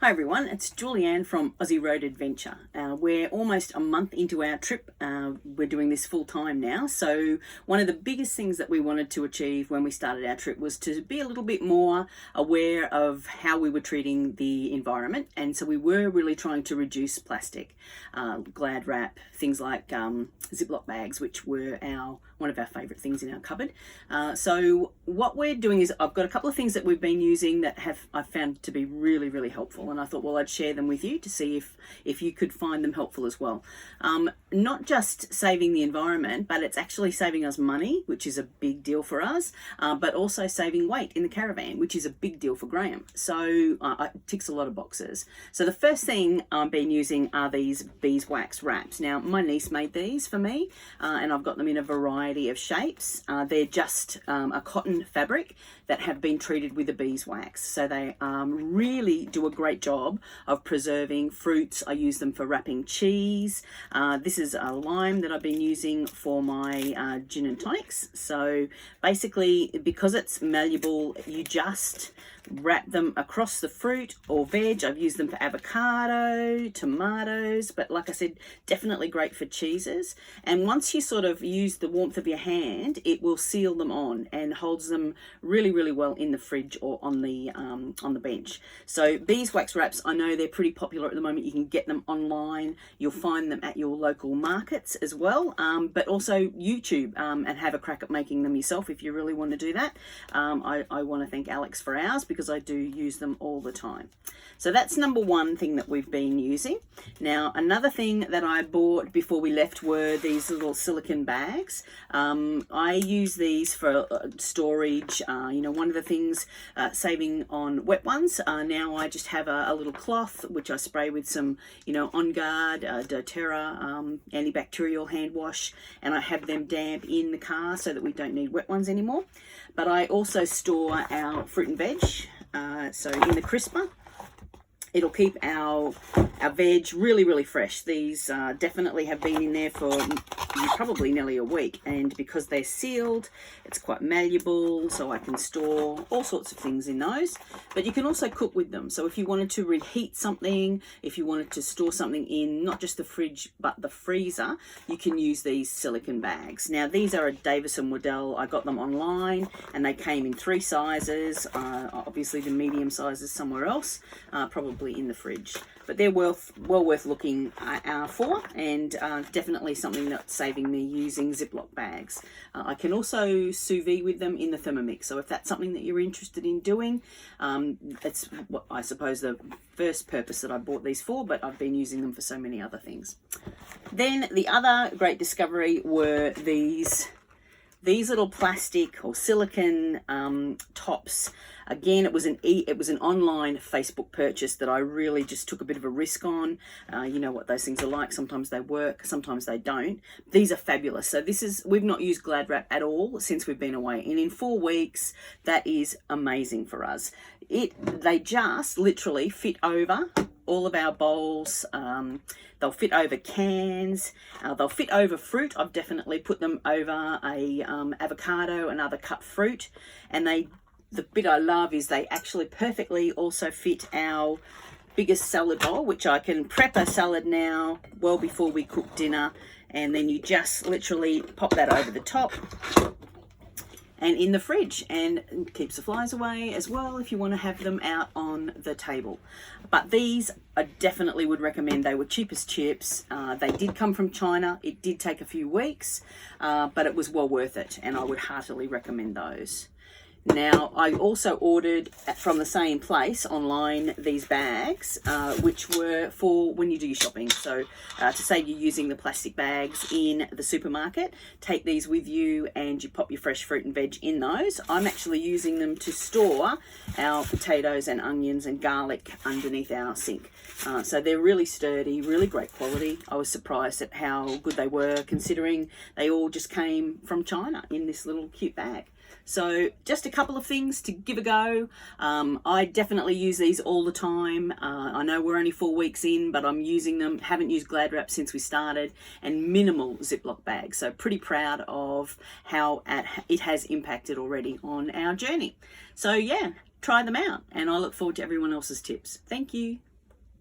Hi everyone, it's Julianne from Aussie Road Adventure. We're almost a month into our trip. We're doing this full time now. So one of the biggest things that we wanted to achieve when we started our trip was to be a little bit more aware of how we were treating the environment. And so we were really trying to reduce plastic, Glad wrap, things like Ziploc bags, which were one of our favourite things in our cupboard. So what we're doing is I've got a couple of things that we've been using that I've found to be really, really helpful. And I thought, well, I'd share them with you to see if you could find them helpful as well. Not just saving the environment, but it's actually saving us money, which is a big deal for us, but also saving weight in the caravan, which is a big deal for Graham. So it ticks a lot of boxes. So the first thing I've been using are these beeswax wraps. Now, my niece made these for me, and I've got them in a variety of shapes. They're just a cotton fabric that have been treated with a beeswax. So they really do a great job of preserving fruits. I use them for wrapping cheese. This is a lime that I've been using for my gin and tonics. So basically, because it's malleable, you just wrap them across the fruit or veg. I've used them for avocado, tomatoes, but like I said, definitely great for cheeses. And once you sort of use the warmth of your hand, it will seal them on and holds them really, really well in the fridge or on the bench. So beeswax wraps, I know they're pretty popular at the moment. You can get them online. You'll find them at your local markets as well, but also YouTube, and have a crack at making them yourself if you really want to do that. I want to thank Alex for ours, because I do use them all the time. So that's number one thing that we've been using. Now, another thing that I bought before we left were these little silicone bags. I use these for storage. One of the things, saving on wet ones. Now I just have a little cloth which I spray with some, On Guard, doTERRA antibacterial hand wash, and I have them damp in the car so that we don't need wet ones anymore. But I also store our fruit and veg. So in the crisper, it'll keep our veg really, really fresh. These definitely have been in there for probably nearly a week, and because they're sealed, it's quite malleable, so I can store all sorts of things in those. But you can also cook with them. So if you wanted to reheat something, if you wanted to store something in not just the fridge but the freezer, you can use these silicone bags. Now, these are a Davis & Waddell. I got them online and they came in 3 sizes. Obviously the medium size is somewhere else, probably in the fridge, but they're well worth looking for, and definitely something that's saving me using Ziploc bags. I can also sous vide with them in the Thermomix, so if that's something that you're interested in doing, it's what I suppose the first purpose that I bought these for, but I've been using them for so many other things. Then the other great discovery were these little plastic or silicone tops. Again, it was an online Facebook purchase that I really just took a bit of a risk on. You know what those things are like. Sometimes they work, sometimes they don't. These are fabulous. So we've not used Glad wrap at all since we've been away, and in 4 weeks, that is amazing for us. They just literally fit over all of our bowls. They'll fit over cans. They'll fit over fruit. I've definitely put them over a avocado and other cut fruit. And the bit I love is they actually perfectly also fit our biggest salad bowl, which I can prep a salad now well before we cook dinner. And then you just literally pop that over the top and in the fridge, and keeps the flies away as well if you want to have them out on the table. But these I definitely would recommend. They were cheap as chips. They did come from China. It did take a few weeks, but it was well worth it, and I would heartily recommend those. Now, I also ordered from the same place online these bags, which were for when you do your shopping. So to save you using the plastic bags in the supermarket, take these with you and you pop your fresh fruit and veg in those. I'm actually using them to store our potatoes and onions and garlic underneath our sink. So they're really sturdy, really great quality. I was surprised at how good they were, considering they all just came from China in this little cute bag. So just a couple of things to give a go. I definitely use these all the time. I know we're only 4 weeks in, but I'm using them. Haven't used Glad wrap since we started, and minimal Ziploc bags. So pretty proud of how it has impacted already on our journey. So yeah, try them out, and I look forward to everyone else's tips. Thank you.